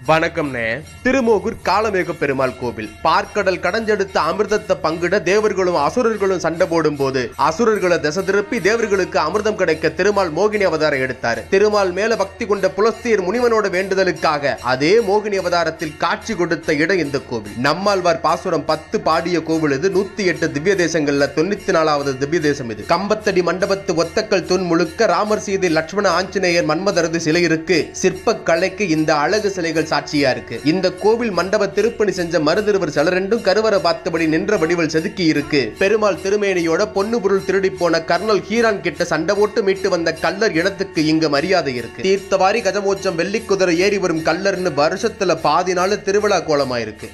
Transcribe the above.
வணக்கம்னே. திருமோகூர் காலமேக பெருமாள் கோவில். பார்க்கடல் கடஞ்செடுத்த அமிர்தத்தை பங்கிட தேவர்களும் அசுரர்களும் சண்டை போடும் போது அசுரர்களை திசை திருப்பி தேவர்களுக்கு அமிர்தம் கிடைக்க திருமால் மோகினி அவதாரம் எடுத்தாரு. திருமால் மேல பக்தி கொண்ட புலஸ்தியர் முனிவனோட வேண்டுதலுக்காக அதே மோகினி அவதாரத்தில் காட்சி கொடுத்த இடம் இந்த கோவில். நம்மாழ்வார் பாசுரம் 10 பாடிய கோவில் இது. 108 திவ்ய தேசங்கள்ல 94வது திவ்ய தேசம் இது. கம்பத்தடி மண்டபத்து ஒத்தக்கல் தூண் முழுக்க ராமர், சீதை, லட்சுமண, ஆஞ்சநேயர், மன்மதரது சிலை இருக்கு. சிற்ப கலைக்கு இந்த அழகு சிலைகள் சாட்சியா இருக்கு. இந்த கோவில் மண்டப திருப்பணி செஞ்ச மருதிருவர் சிலரெண்டும் கருவறை பார்த்தபடி நின்ற வடிவல் செதுக்கி இருக்கு. பெருமாள் திருமேனியோட பொண்ணு பொருள் திருடி போன கர்னல் ஹீரான் கிட்ட சண்டை போட்டு மீட்டு வந்த கல்லர் இடத்துக்கு இங்க மரியாதை இருக்கு. தீர்த்தவாரி கஜமோச்சம் வெள்ளி குதிரை ஏறி வரும் கல்லர்னு வருஷத்துல பாதி நாள் திருவிழா கோலமா இருக்கு.